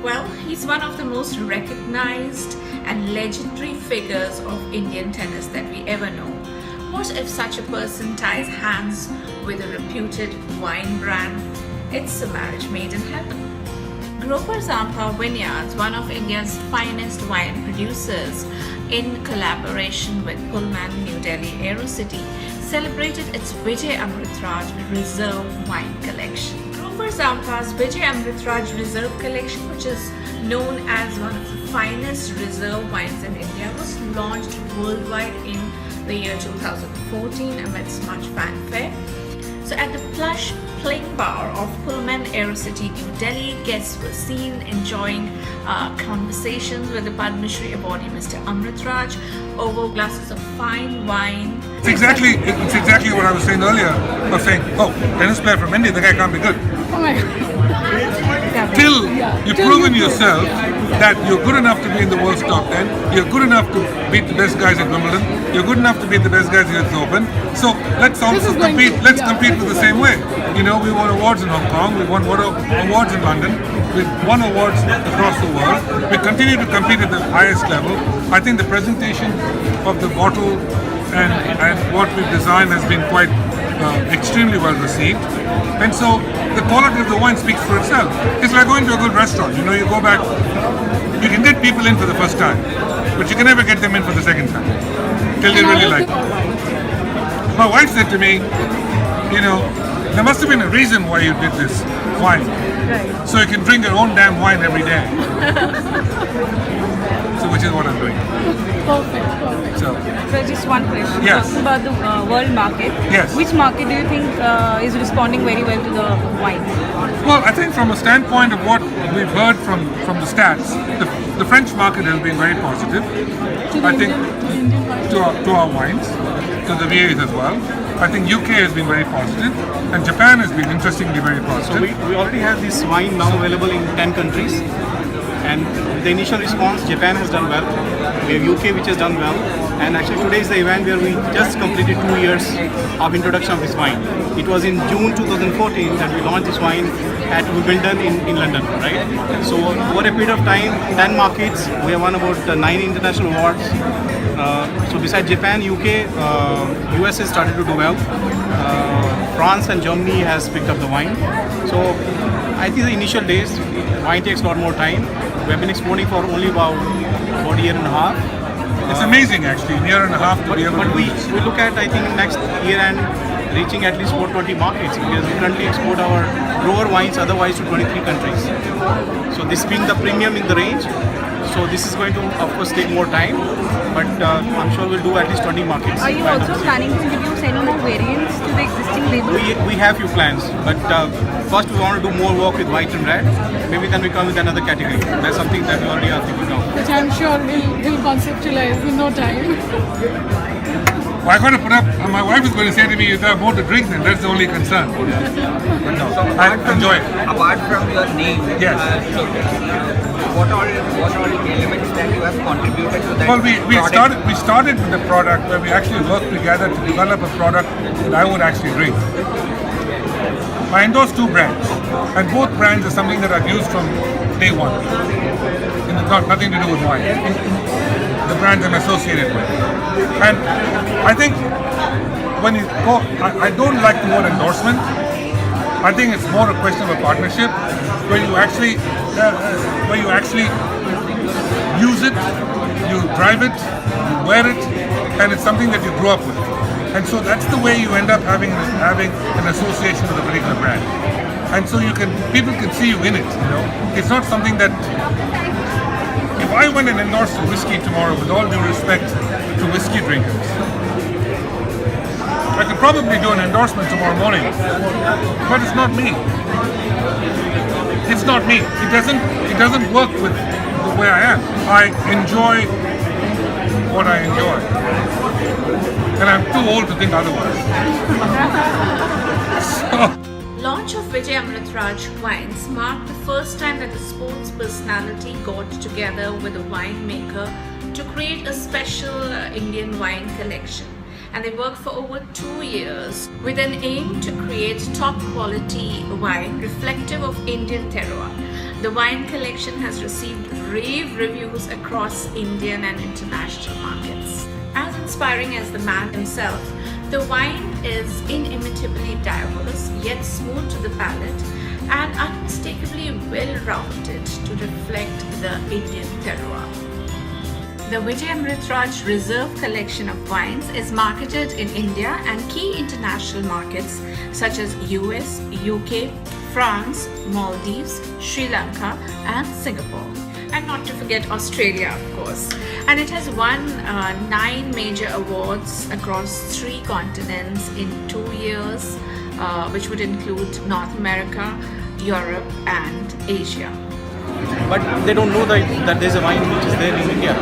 Well, he's one of the most recognized and legendary figures of Indian tennis that we ever know. What if such a person ties hands with a reputed wine brand? It's a marriage made in heaven. Zampa Vineyards, one of India's finest wine producers, in collaboration with Pullman, New Delhi, Aerocity, celebrated its Vijay Amritraj Reserve Wine Collection. Zampa's Vijay Amritraj Reserve Collection, which is known as one of the finest reserve wines in India, was launched worldwide in the year 2014 amidst much fanfare. So at the plush playing bar of Pullman, Aerocity New Delhi, guests were seen enjoying conversations with the Padma Shri awardee Mr. Amritraj over glasses of fine wine. It's exactly what I was saying earlier. I was saying, oh, tennis player from India, the guy can't be good. Oh my God. Till you've proven yourself that you're good enough to be in the world's top 10, you're good enough to beat the best guys at Wimbledon, you're good enough to beat the best guys at the Open. So let's also compete. Let's compete with the same way. You know, we won awards in Hong Kong, we won awards in London, we won awards across the world. We continue to compete at the highest level. I think the presentation of the bottle and what we've designed has been quite extremely well received. And so the quality of the wine speaks for itself. It's like going to a good restaurant. You know, you go back, you can get people in for the first time, but you can never get them in for the second time till they really like it. My wife said to me, you know, there must have been a reason why you did this wine. Right. So you can drink your own damn wine every day. So which is what I'm doing. Perfect. So just one question. Yes. Talking about the world market. Yes. Which market do you think is responding very well to the wine? well, I think from a standpoint of what we've heard from the stats, the French market has been very positive. I think to our wines, to the VAs as well. I think UK has been very positive, and Japan has been interestingly very positive. So we already have this wine now available in 10 countries, and the initial response, Japan has done well. We have UK which has done well, and actually today is the event where we just completed 2 years of introduction of this wine. It was in June 2014 that we launched this wine at Wimbledon in London, right? So over a period of time, 10 markets, we have won about 9 international awards. So besides Japan, UK, US has started to do well. France and Germany has picked up the wine. So I think the initial days, wine takes a lot more time. We have been exporting for only about a year and a half. It's amazing actually, a year and a half to be able But to we look at, I think, next year and reaching at least 420 markets, because we currently export our grower wines otherwise to 23 countries. So this being the premium in the range, so this is going to of course take more time, but I'm sure we'll do at least 20 markets. Are you also planning to introduce any more variants to the existing label? We have few plans, but first we want to do more work with white and red. Maybe then we come with another category. That's something that we already are thinking of. Which I'm sure we'll conceptualize in no time. Well, I got to put up, my wife is going to say to me, you have more to drink then, that's the only concern. But no, I enjoy it. Apart from your name, Yes. what are the elements that you have contributed to that Well, we product? started with the product where we actually worked together to develop a product that I would actually drink. I endorse 2 brands, and both brands are something that I've used from day one. And it's got nothing to do with wine. The brands I'm associated with. And I think when you go, I don't like the word endorsement. I think it's more a question of a partnership where you actually use it, you drive it, you wear it, and it's something that you grew up with. And so that's the way you end up having an association with a particular brand. And so people can see you in it. You know, it's not something that. If I went and endorsed a whiskey tomorrow, with all due respect to whiskey drinkers, I could probably do an endorsement tomorrow morning, but it's not me. It's not me. It doesn't work with the way I am. I enjoy what I enjoy, and I'm too old to think otherwise. Launch of Vijay Amritraj wines marked the first time that a sports personality got together with a winemaker to create a special Indian wine collection. And they worked for over 2 years with an aim to create top quality wine reflective of Indian terroir. The wine collection has received rave reviews across Indian and international markets. As inspiring as the man himself, the wine is inimitably diverse yet smooth to the palate and unmistakably well-rounded to reflect the Indian terroir. The Vijay Amritraj Reserve collection of wines is marketed in India and key international markets such as US, UK, France, Maldives, Sri Lanka and Singapore. And not to forget Australia, of course. And it has won 9 major awards across 3 continents in 2 years, which would include North America, Europe and Asia. But they don't know that there's a wine which is there in India.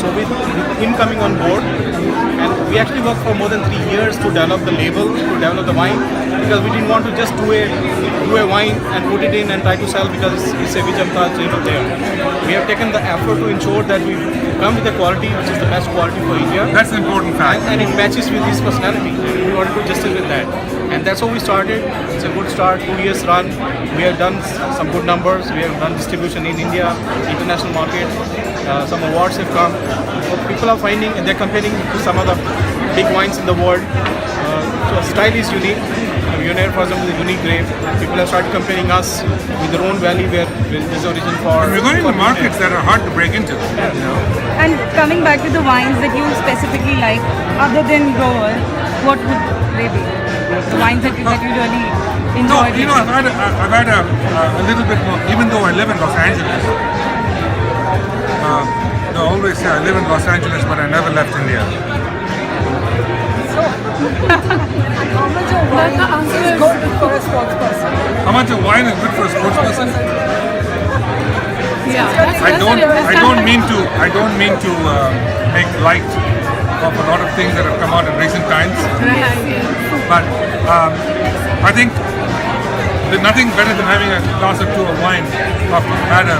So with him coming on board, and we actually worked for more than 3 years to develop the label, to develop the wine, because we didn't want to just do a wine and put it in and try to sell because it's a Vijay Amritraj label there. We have taken the effort to ensure that we come with the quality which is the best quality for India. That's an important fact. And it matches with his personality. We want to do justice with that. And that's how we started. It's a good start, 2 years run. We have done some good numbers. We have done distribution in India, international market. Some awards have come. So people are finding and they're comparing to some other big wines in the world. So style is unique. Pioneer, for example, is a unique grape. People have started comparing us with their own valley where there's origin for. And we're going into markets that are hard to break into. Yeah. You know? And coming back to the wines that you specifically like, other than Goa, what would they be? The wines that you really No, enjoy? you know, I've had a little bit more, even though I live in Los Angeles. I always say I live in Los Angeles, but I never left India. The answer is good for a sports person. How much of wine is good for a sports person? Yeah, I don't mean to make light of a lot of things that have come out in recent times. But I think there's nothing better than having a glass or 2 of wine after you've had a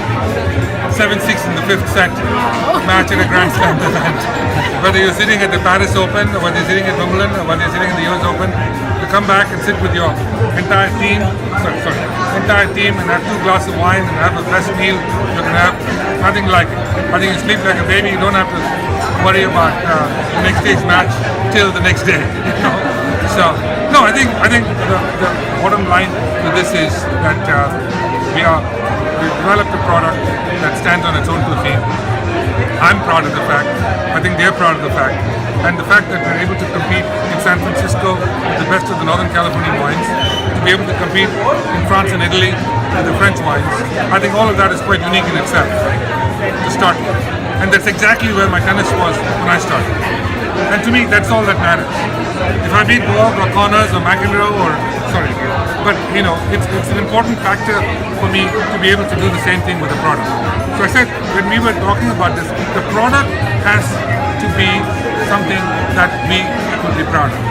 7-6 in the 5th set match in a Grand Slam event. Whether you're sitting at the Paris Open, or whether you're sitting at Pullman, or whether you're sitting in the US Open, to come back and sit with your entire team, and have 2 glasses of wine and have the best meal you can have. Nothing like it. I think you sleep like a baby. You don't have to worry about the next day's match till the next day. You know? So no, I think the bottom line to this is that we've developed a product that stands on its own 2 feet. I'm proud of the fact. I think they're proud of the fact. And the fact that we're able to compete in San Francisco with the best of the Northern California wines, to be able to compete in France and Italy with the French wines, I think all of that is quite unique in itself to start with. And that's exactly where my tennis was when I started. And to me, that's all that matters. If I beat Borg or Connors or McEnroe but you know, it's an important factor for me to be able to do the same thing with the product. So I said, when we were talking about this, the product has to be something that we could be proud of.